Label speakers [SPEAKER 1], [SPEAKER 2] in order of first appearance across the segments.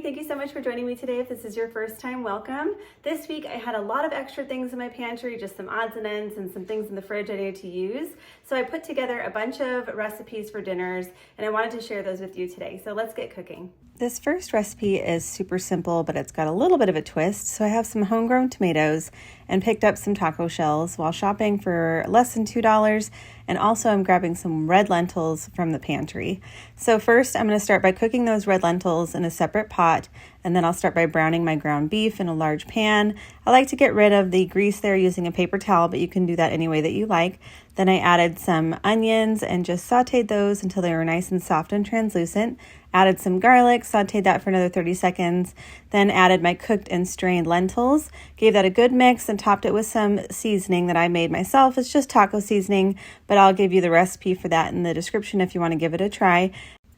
[SPEAKER 1] thank you so much for joining me today. If this is your first time, welcome. This week I had a lot of extra things in my pantry, just some odds and ends and some things in the fridge I needed to use. So I put together a bunch of recipes for dinners and I wanted to share those with you today. So let's get cooking. This first recipe is super simple, but it's got a little bit of a twist. So I have some homegrown tomatoes and picked up some taco shells while shopping for less than $2. And also I'm grabbing some red lentils from the pantry. So first I'm going to start by cooking those red lentils in a separate pot, and then I'll start by browning my ground beef in a large pan. I like to get rid of the grease there using a paper towel, but you can do that any way that you like. Then I added some onions and just sauteed those until they were nice and soft and translucent. Added some garlic, sauteed that for another 30 seconds, then added my cooked and strained lentils, gave that a good mix and topped it with some seasoning that I made myself. It's just taco seasoning, but I'll give you the recipe for that in the description if you want to give it a try.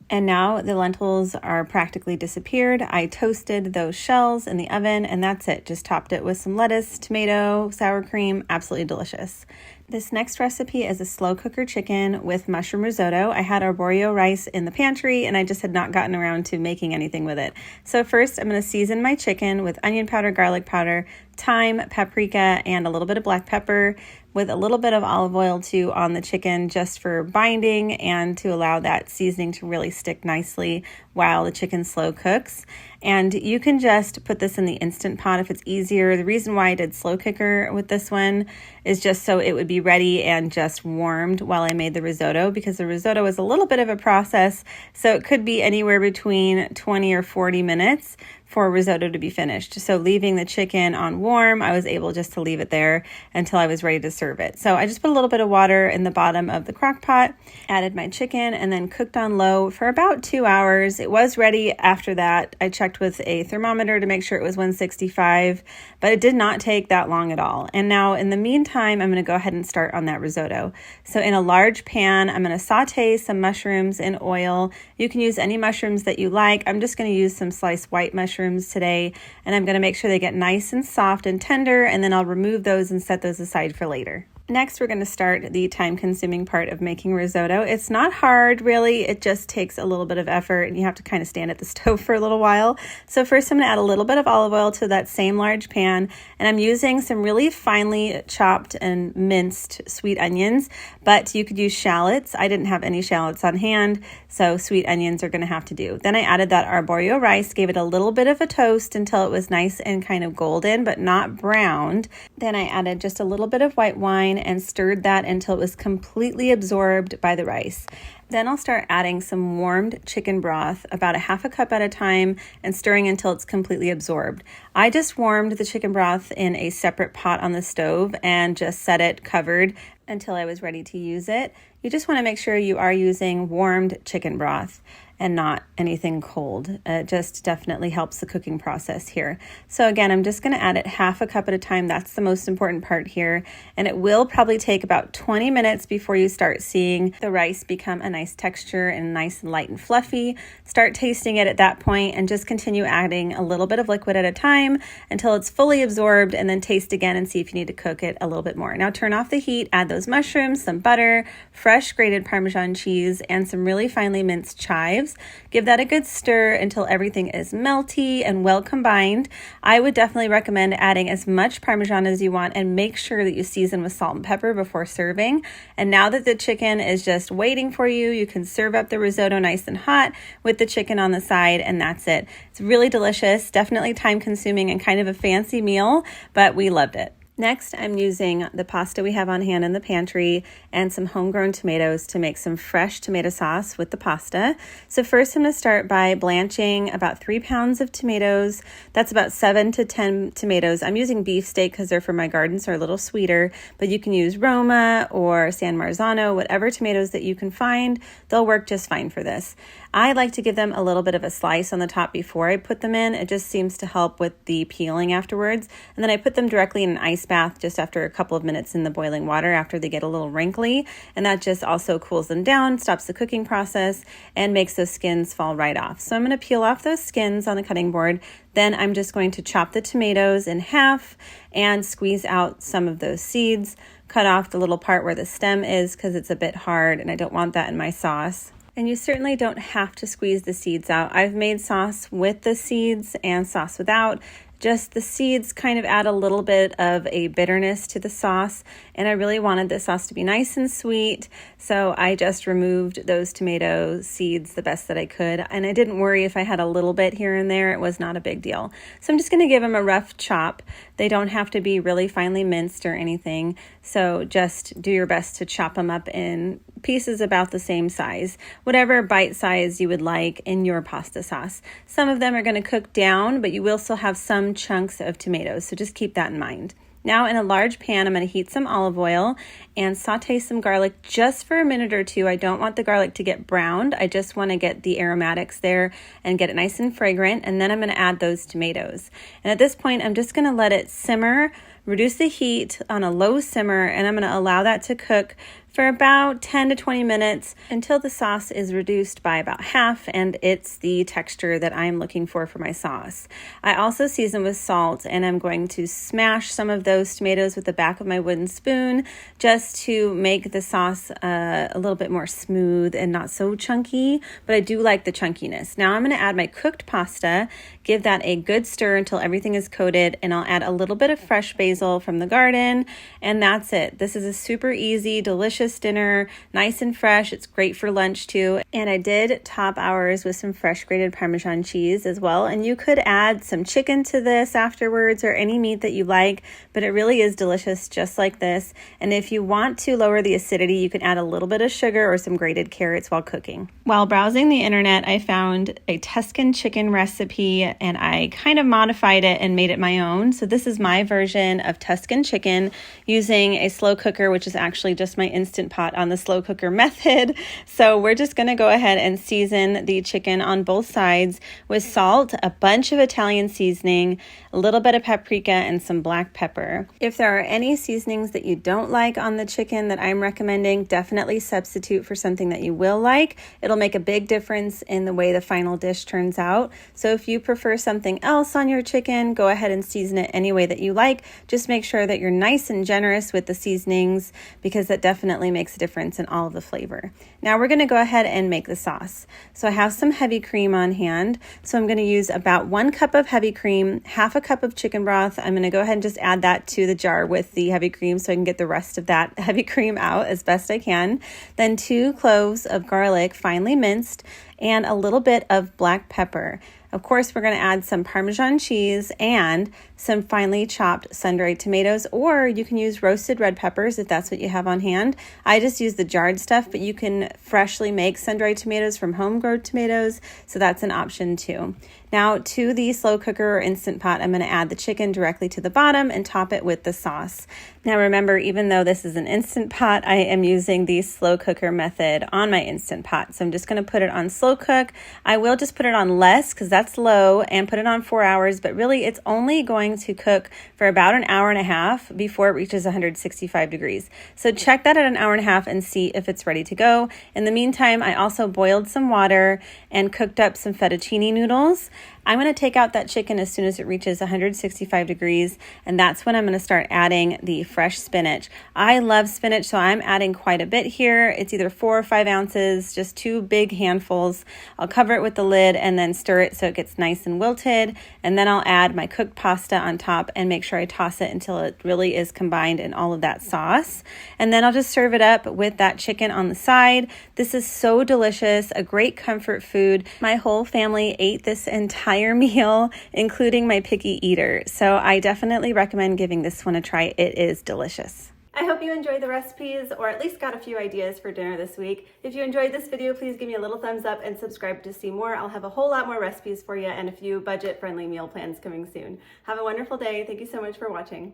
[SPEAKER 1] And now the lentils are practically disappeared. I toasted those shells in the oven and that's it. Just topped it with some lettuce, tomato, sour cream, absolutely delicious. This next recipe is a slow cooker chicken with mushroom risotto. I had arborio rice in the pantry and I just had not gotten around to making anything with it. So first I'm going to season my chicken with onion powder, garlic powder, thyme, paprika, and a little bit of black pepper with a little bit of olive oil too on the chicken just for binding and to allow that seasoning to really stick nicely while the chicken slow cooks. And you can just put this in the Instant Pot if it's easier. The reason why I did slow cooker with this one is just so it would be ready and just warmed while I made the risotto, because the risotto is a little bit of a process. So it could be anywhere between 20 or 40 minutes for risotto to be finished. So leaving the chicken on warm, I was able just to leave it there until I was ready to serve it. So I just put a little bit of water in the bottom of the crock pot, added my chicken, and then cooked on low for about 2 hours. It was ready after that. I checked with a thermometer to make sure it was 165, but it did not take that long at all. And now in the meantime, I'm going to go ahead and start on that risotto. So in a large pan, I'm going to saute some mushrooms in oil. You can use any mushrooms that you like. I'm just going to use some sliced white mushrooms today, and I'm going to make sure they get nice and soft and tender, and then I'll remove those and set those aside for later. Next, we're going to start the time-consuming part of making risotto. It's not hard, really. It just takes a little bit of effort, and you have to kind of stand at the stove for a little while. So first, I'm going to add a little bit of olive oil to that same large pan, and I'm using some really finely chopped and minced sweet onions, but you could use shallots. I didn't have any shallots on hand, so sweet onions are going to have to do. Then I added that arborio rice, gave it a little bit of a toast until it was nice and kind of golden, but not browned. Then I added just a little bit of white wine and stirred that until it was completely absorbed by the rice. Then I'll start adding some warmed chicken broth, about a half a cup at a time, and stirring until it's completely absorbed. I just warmed the chicken broth in a separate pot on the stove and just set it covered until I was ready to use it. You just want to make sure you are using warmed chicken broth and not anything cold. It just definitely helps the cooking process here. So again, I'm just going to add it half a cup at a time. That's the most important part here. And it will probably take about 20 minutes before you start seeing the rice become a nice texture and nice and light and fluffy. Start tasting it at that point and just continue adding a little bit of liquid at a time until it's fully absorbed, and then taste again and see if you need to cook it a little bit more. Now turn off the heat, add those mushrooms, some butter, fresh grated Parmesan cheese, and some really finely minced chives. Give that a good stir until everything is melty and well combined. I would definitely recommend adding as much Parmesan as you want and make sure that you season with salt and pepper before serving. And now that the chicken is just waiting for you, you can serve up the risotto nice and hot with the chicken on the side, and that's it. It's really delicious, definitely time consuming and kind of a fancy meal, but we loved it. Next, I'm using the pasta we have on hand in the pantry and some homegrown tomatoes to make some fresh tomato sauce with the pasta. So first I'm going to start by blanching about 3 pounds of tomatoes. That's about 7 to 10 tomatoes. I'm using beefsteak because they're from my garden, so they're a little sweeter, but you can use Roma or San Marzano, whatever tomatoes that you can find. They'll work just fine for this. I like to give them a little bit of a slice on the top before I put them in. It just seems to help with the peeling afterwards. And then I put them directly in an ice bath just after a couple of minutes in the boiling water after they get a little wrinkly. And that just also cools them down, stops the cooking process, and makes those skins fall right off. So I'm going to peel off those skins on the cutting board. Then I'm just going to chop the tomatoes in half and squeeze out some of those seeds. Cut off the little part where the stem is because it's a bit hard and I don't want that in my sauce. And you certainly don't have to squeeze the seeds out. I've made sauce with the seeds and sauce without. Just the seeds kind of add a little bit of a bitterness to the sauce, and I really wanted the sauce to be nice and sweet, so I just removed those tomato seeds the best that I could, and I didn't worry if I had a little bit here and there. It was not a big deal. So I'm just going to give them a rough chop. They don't have to be really finely minced or anything, so just do your best to chop them up in pieces about the same size, whatever bite size you would like in your pasta sauce. Some of them are going to cook down, but you will still have some chunks of tomatoes, so just keep that in mind. Now in a large pan, I'm going to heat some olive oil and saute some garlic just for a minute or two. I don't want the garlic to get browned. I just want to get the aromatics there and get it nice and fragrant, and then I'm going to add those tomatoes. And at this point, I'm just going to let it simmer, reduce the heat on a low simmer, and I'm going to allow that to cook for about 10 to 20 minutes until the sauce is reduced by about half and it's the texture that I'm looking for my sauce. I also season with salt, and I'm going to smash some of those tomatoes with the back of my wooden spoon just to make the sauce a little bit more smooth and not so chunky, but I do like the chunkiness. Now I'm going to add my cooked pasta, give that a good stir until everything is coated, and I'll add a little bit of fresh basil from the garden, and that's it. This is a super easy, delicious dinner, nice and fresh. It's great for lunch too. And I did top ours with some fresh grated Parmesan cheese as well. And you could add some chicken to this afterwards or any meat that you like, but it really is delicious just like this. And if you want to lower the acidity, you can add a little bit of sugar or some grated carrots while cooking. While browsing the internet, I found a Tuscan chicken recipe and I kind of modified it and made it my own. So this is my version of Tuscan chicken using a slow cooker, which is actually just my Instant Pot on the slow cooker method. So we're just going to go ahead and season the chicken on both sides with salt, a bunch of Italian seasoning, a little bit of paprika, and some black pepper. If there are any seasonings that you don't like on the chicken that I'm recommending, definitely substitute for something that you will like. It'll make a big difference in the way the final dish turns out. So if you prefer something else on your chicken, go ahead and season it any way that you like. Just make sure that you're nice and generous with the seasonings, because that definitely makes a difference in all of the flavor. Now we're going to go ahead and make the sauce. So I have some heavy cream on hand. So I'm going to use about 1 cup of heavy cream, half a cup of chicken broth. I'm going to go ahead and just add that to the jar with the heavy cream so I can get the rest of that heavy cream out as best I can. Then 2 cloves of garlic, finely minced, and a little bit of black pepper. Of course, we're going to add some Parmesan cheese and some finely chopped sun-dried tomatoes, or you can use roasted red peppers if that's what you have on hand. I just use the jarred stuff, but you can freshly make sun-dried tomatoes from home-grown tomatoes, so that's an option too. Now to the slow cooker or Instant Pot, I'm going to add the chicken directly to the bottom and top it with the sauce. Now remember, even though this is an Instant Pot, I am using the slow cooker method on my Instant Pot. So I'm just going to put it on slow cook. I will just put it on less because that's low, and put it on 4 hours, but really it's only going to cook for about an hour and a half before it reaches 165 degrees. So check that at an hour and a half and see if it's ready to go. In the meantime, I also boiled some water and cooked up some fettuccine noodles. I'm going to take out that chicken as soon as it reaches 165 degrees, and that's when I'm going to start adding the fresh spinach. I love spinach, so I'm adding quite a bit here. It's either 4 or 5 ounces, just 2 big handfuls. I'll cover it with the lid and then stir it so it gets nice and wilted, and then I'll add my cooked pasta on top and make sure I toss it until it really is combined in all of that sauce. And then I'll just serve it up with that chicken on the side. This is so delicious, a great comfort food. My whole family ate this entire meal, including my picky eater. So I definitely recommend giving this one a try. It is delicious. I hope you enjoyed the recipes, or at least got a few ideas for dinner this week. If you enjoyed this video, please give me a little thumbs up and subscribe to see more. I'll have a whole lot more recipes for you and a few budget-friendly meal plans coming soon. Have a wonderful day. Thank you so much for watching.